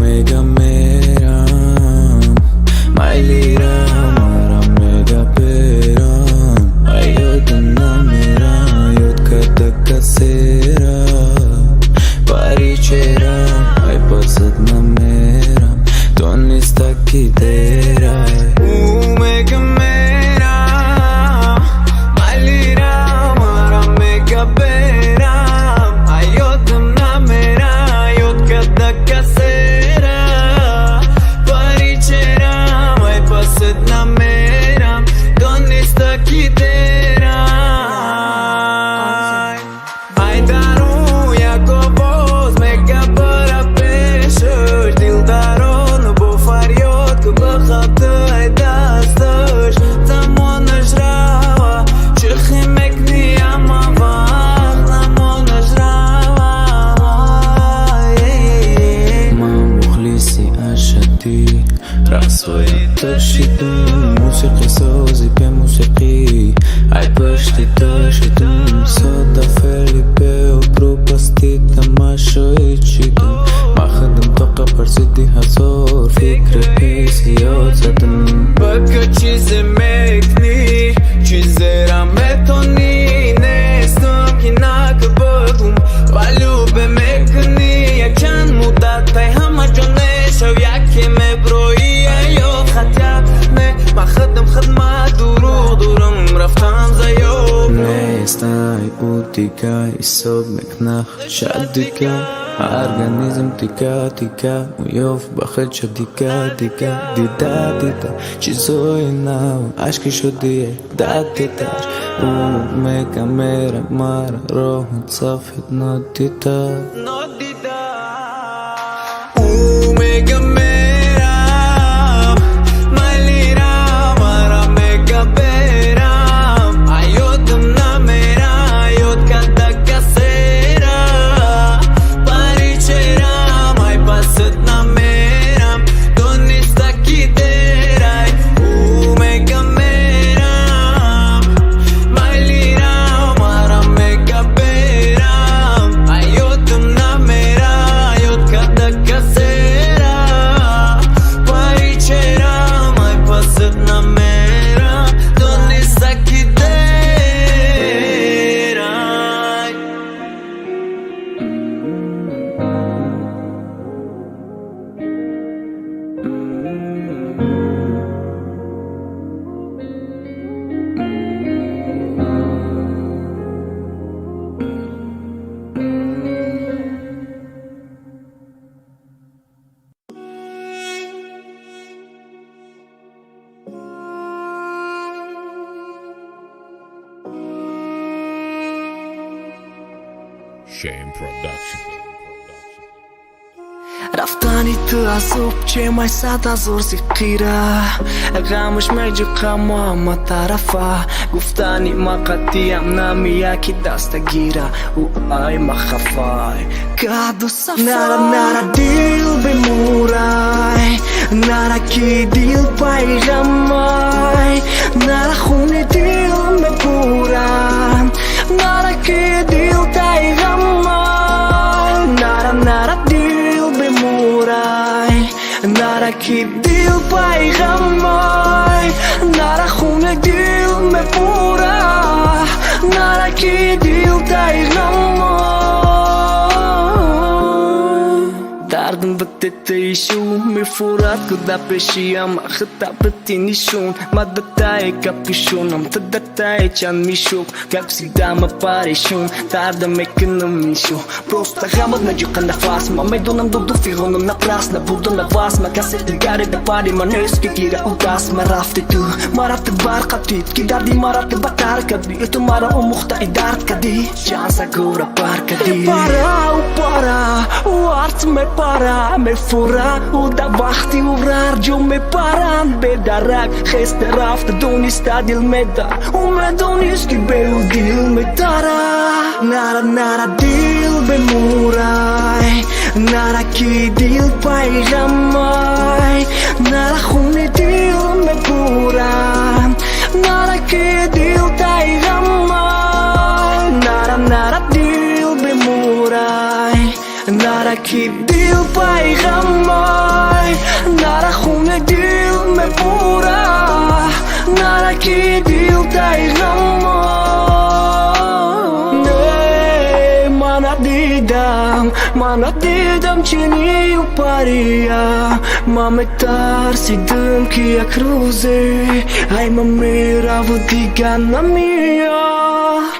मेगा मेरा माइलीरा हमारा मेगा पेरा ayoduna mera yodka kasera parichera ai pasat na mera don sta kidera mega mera mailira mara mega pera ayoduna mera yodka kasera parichera ai pasat na mera don sta kidera תשידון מוסיקי סוזי במוסיקי ai păști tășidun Soda Felipe o propastita mașoicidun Mahadum toqa parsidi hazor Fikre pisi yotsadun Băcă cize mekni Cizera metoni Nestum kinaka băgum Balube mekni Yakan mudatai hamajone Shawyake me broi خدم خدمة دورم رفتم زيوب نستاي بوتيكا يسوب مكناخ شاديكا организм тика уёв бахад шадика дика дида чизоинау ашки шодие датиташ у мега мера мара рохот сафет нодита у мега Shame Production. رفتنی تو از صبح چه مای ساعت از ورزی قیره غمش میجو قما ما طرفه گفتنی ما قدیم نمی یکی دست گیره و آی ما خفای کادو صفای نرا دیل بمورای نرا کی دیل پیغمای نرا خونه دیل مپورم نرا کی دیل تایغمای نرا دیل نرا کی دیل پیغمای نرا خونه دیل مپوره نرا کی دیل تایغمای دردم بتت ایشو میفورد کدا پشیم خطا بتینیشون مدتای کپیشونم تدتای چند میشوک как всегда мы паришун дардам экономишу просто хамот наджука нафас мамеду нам дуду фигоном напрасно буду на вас макасе гари да пари манески кира удас марафти ту марафти барқатит кидарди марафти батарка би это мара умухта идарка ди шанса гора парка ди para o art me para me fura o da вахти урар jo me paran bedarak gester after doni stadil meda o me doniski bel dil me tara nara dil be murai nara ki dil paigamai nara khune dil me pura nara ki dil taigamai nara dil be murai nara ki dil payg'ammoy Nara khune dil me pura Nara ki dil payg'ammoy Mana didam chini u paria Ma me tarsi dëm kia cruze Ai ma mera vëdiga na mia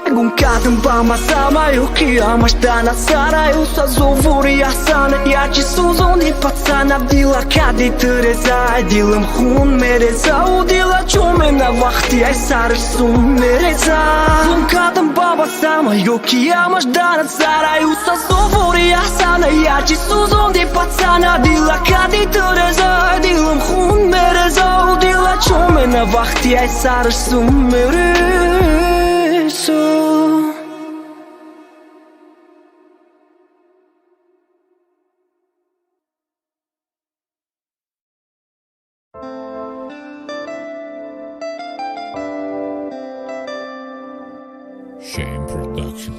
Gun katëm pa masama ju kia Ma shtana sara ju sa zovuri asane Ja që suzoni pa cana Dila ka ditë reza Dilëm hun me reza U dila qume na vakti Ai sarë sun me reza Gun katëm pa masama ju kia Ma shtana sara ju sa zovuri asane Ja që suzoni pa cana Dila ka ditë reza Dilëm hun me reza U dila qume na vakti Ai sarë sun me reza Shame Production.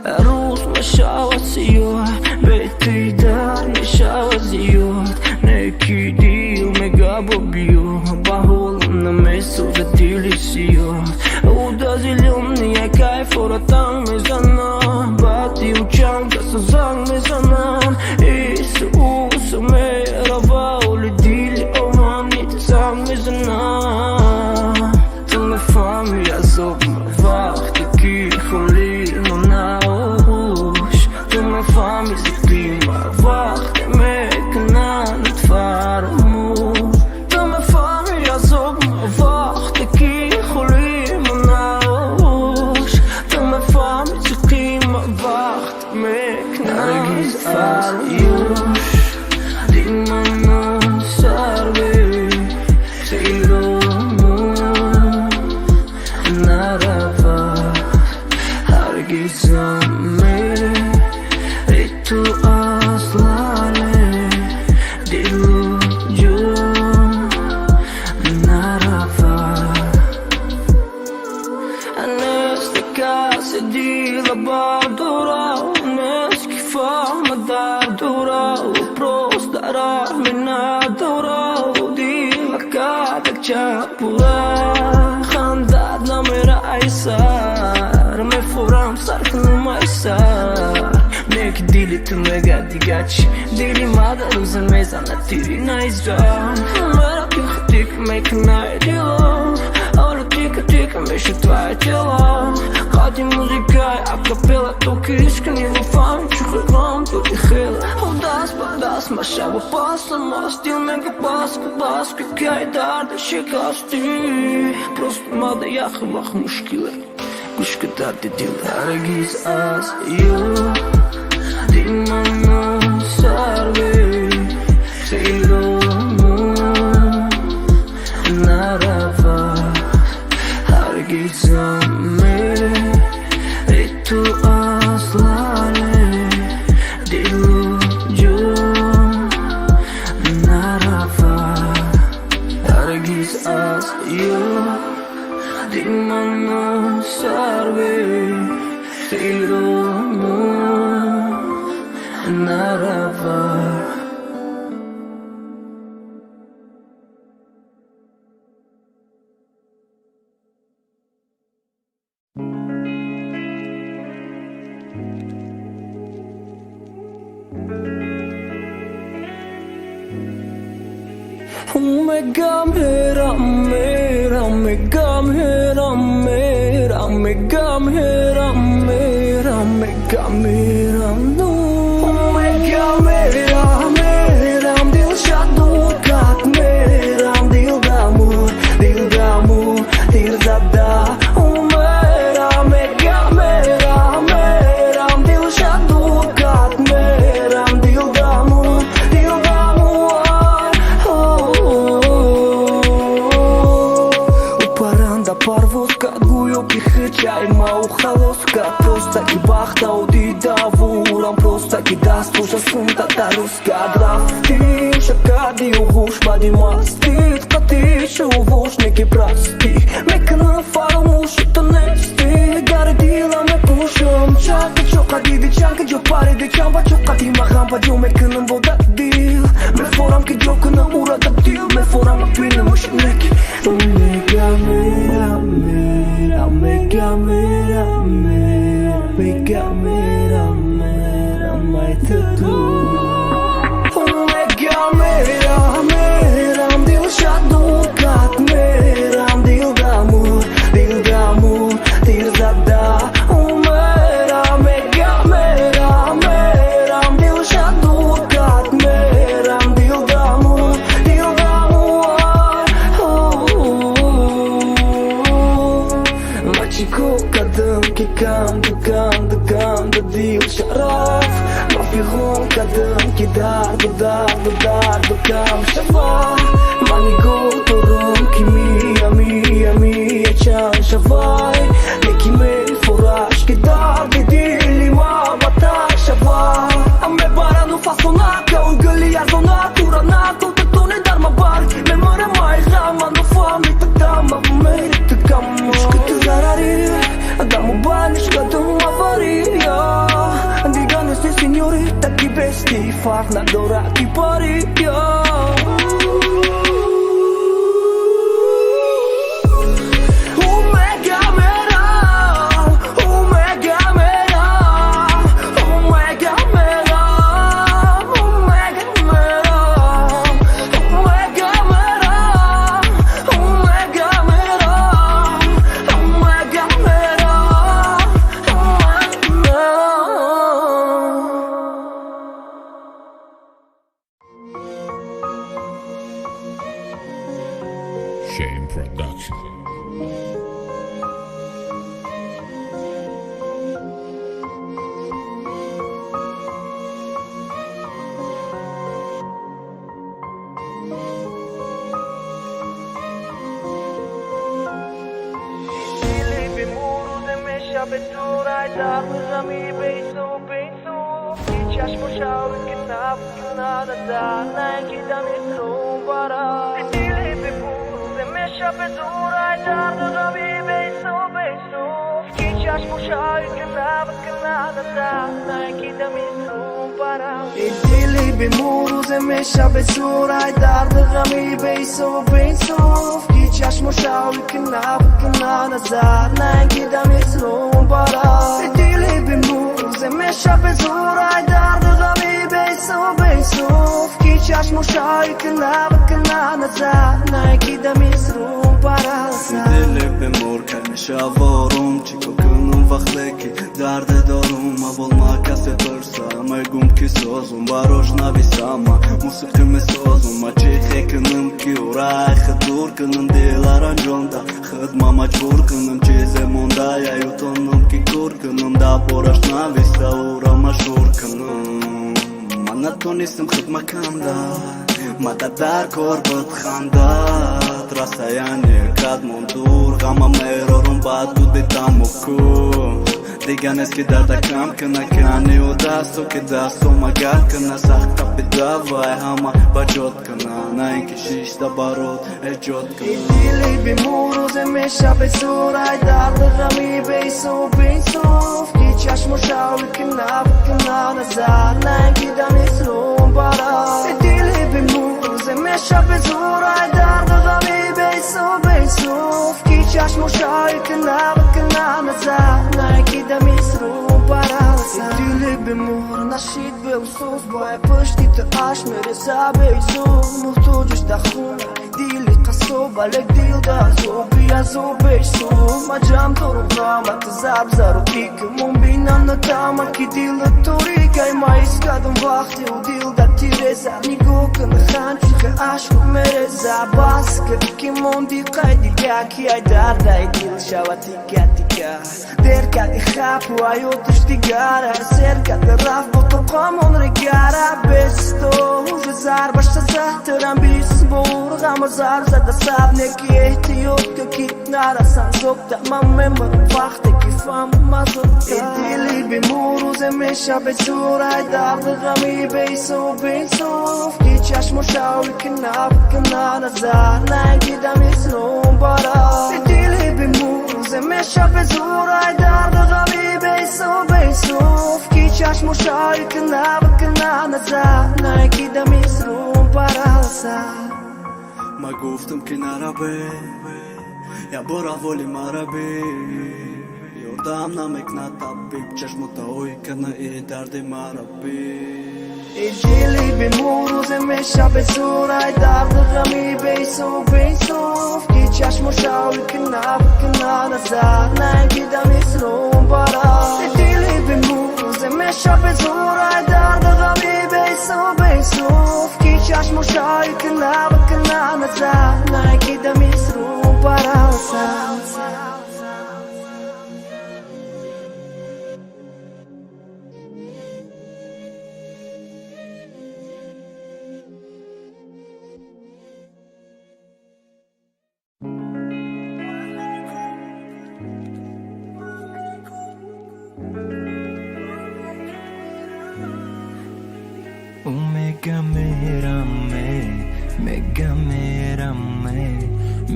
Rus me shavat si jot Beti dar me shavat si jot Ne ki dil me gabo bio Bahullëm në mesu dhe dili si jot U da zilëm një kaj fora tang me zana Bati u qang ka së zang me zana Isë u së me rava u li dili o mani të zang me zana Të me familja zop më vak të ki khulli më na Fami si klima Vakte me këna në të farë mu Të me fami azog më vakte ki khulli më na ush Të me fami si klima Vakte me këna në të farë jush Di më në sarve Se i do mu Në rava Hargizam me Tu aslale dilu gjum narava Nes të ka se dila bardura Nes kifa më dardura Pros dara me nadura Dila ka të qapura Khandat në mera ajsar Me furam sarkë në majsar Nek dili të me gati gaci Dili madhe ruzën me zana tiri na izgjan Mera tika tika me këna e dilo Alo tika tika me shëtva e tila Kati muzikaj a kapela to kishka një në fami që kërklam të t'i khela O das pa das ma shabo pasa Ma stil me nga baska Kaj darde shika sti Prost madhe jakë vak mushkile Kush këtar të dile Argiz as ju Di më në sarve Se i do mu Në rava Hargizam me E tu aslale Dilu gjum Në rava Hargiz as ju Di më në sarve Se i do mu Narava Me gam hera mera Me gam hera mera Me gam hera mera Me gam hera no Me gam hera mera Dil shadu kat mera Dil damu Dil zada Mera me gam hera mera Dil shadu kat mera Dil damu Paranda parvot ka gujo ki hëqaj ma u kha полоска Просто ки бахта одида вурам Просто ки даст пуша сунта таруска Драфти шакади увуш бади мастит Кати ше увуш неки прасти Мекана фарамуши танести Гари дила ме пушам Чака чока диди чанка джо пари ди чамба Чока ти махампа джо меканам вода дил Ме форам ки джока на урада дил Ме форам апина муши неки Мега мера мера Mega mera mera Mega mera mera Mai tu Mega mera mera Dil shadukat mera Dil damur Dil zada Mera mega mera mera Dil shadukat mera Dil damur Machiko kadam ki kam da dil sharaf Mafihon kadam ki dar da kam shafa Manigo torom ki mia chan shavai Neki me forash ki dar di dili ma bata shava Ame bara nu fasonaka ugali azonaka uranaka Utatune dar ma bar me mare mai rama Nu fami te dama merite kama Shkutu zarari Adamu bani shkadum avaria Digane se signorita ki besti Farna dora ki paria Shame Production. Aventura e darmos a mim penso Que te acho puxar o que nada dá Nem que dá nem para E te livre por se mexe aventura e darmos a mim penso Que te acho puxar o que nada dá Nem que dá nem para E te livre por se mexe aventura e darmos a mim penso Que te acho puxar o que nada dá Nem que dá nem Se ti libi mu, se me shape zura I dar dhe gami bejso Ki qash mu shaj këna në za Na e ki da misru para sa Se ti libi mur, ka me shavorum Qiko kënum vakhleki, dar dhe dorum A vol ma ka se përsa, ma e gum kisozum Barosh na visama, musë këme sozum Ma qikhe kënëm ki ura e khëdur Kënëm dil aranjonda, khëd ma ma qur Kënëm qize mondaja ju tonëm ki kur Kënëm da por është na visa ura ma shur Kënëm Ma në tonisëm khët ma kanda Ma da dar korbët khandat Rasa janë e kad mundur Gama me rorun batu dita mu ku Diga neski darda kam këna kani u dasu Ki dasu ma gat këna sak kapi dava E hama ba gjot këna Na e kishish da barot e gjot këna I dili bi muru ze me shabe sura I dar dhe rami bejso Ki qash mu shawi këna në zar Na e ki da nisru mbara I dili bi muru ze me shabe sura I dar dhe rami bejso Ki qash mu shawi këna në zar Na e ki da misru para sa I dili bi muru na shit be usos Bo e pështi të ash me resa bejso Muhto gjusht da khuna Dili kasoba lek dil da zobi a bejso Ma gjam të rukama të zab zaru pikë Mumbina në tama ki dil dhe të rika I ما ایستادم وقتی و دیل در تیره زد نگاه کنه خنچه عشق میرزه باز که موندی قیدی که ای دردای دیل شود تیکه تیکه در کدی خب و ایوتش دیگره سر کد رفت با تو قامون رگره بستو زر باشته زهترم بیس بور غم و زر زده سب نکی احتیاط که کیت نرسن زبده من ممرم وقتی که فهم مزده دیلی بیمو روز میشه به چورای درد غمی بیسو بیسوف کی چشم و شاوی که نبکنه نظر نگیدم اسنون بارا دیلی بیمو روز میشه به چورای درد غمی بیسو بیسوف کی چشم و شاوی که نبکنه نظر نگیدم اسنون بارا ما گفتم که نربه یا برا ولی مربی یادم نمیکنه طبیب چشمتایی کنه ای درد مربی ای جیلی بیمو روز میشه به سورای درد غمی بیسو بیسوف کی چشم و شاوی که نبکنه نظر نگیدم اسنون بارا ای جیلی بیمو روز میشه به سورای درد غمی بیسو بیسوف کی چشم و شاوی که نبکنه نظر نگیدم اسنون بارا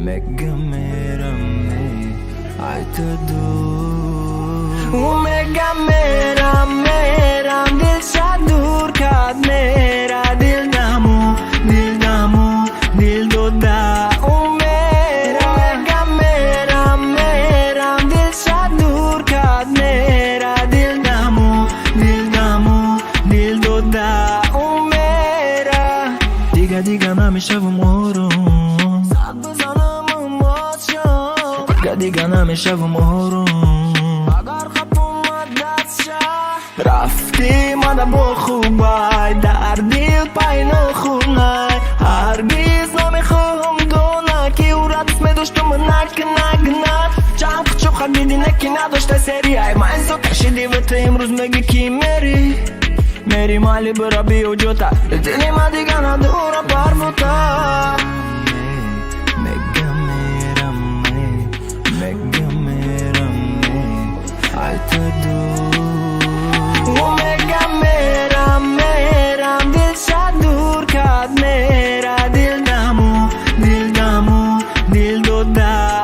Mega merame, ai te du. Mega merame, dil shadur kad mera dil namu, dil doda. Mega merame, dil shadur kad mera dil namu, dil doda. Diga نمیشم آروم صد بزنم اماتشم دیگه نمیشم آروم اگر خط اومد دستشم رفتی من با خوبای در دیل پایین خونای هرگیز نمیخوام دونه که او ردس میداشتم نکنه چند چوب خمیدی نکی نداشته سریعی من زو کشیدی و تو امروز میگی کی میری مالی برا بیو جوتا دلی ما دیگه نداره بربوتا مگه میرم ای تو دو مگه میرم دل شد دور کد میره دل دمو دل دوده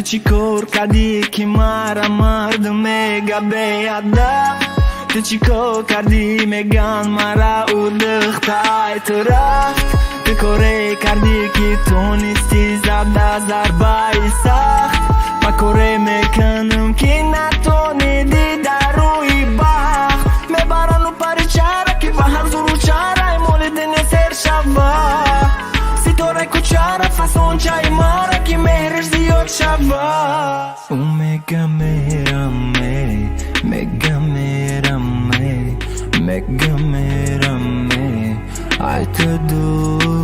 چی کار کردی که مرد میگه بیادب تو چی کار کردی میگن مرا او دختای تو رفت تو کاره کردی که تو نیستی زده ضربه سخت من کاره میکنم که نتونیدی در روی بخت میبرن و پری چره که به هر زورو چره مولدین سر شبه ستاره کچره فسون چای ماره که مهرش زیاد شبه مگه میرم ای تو دو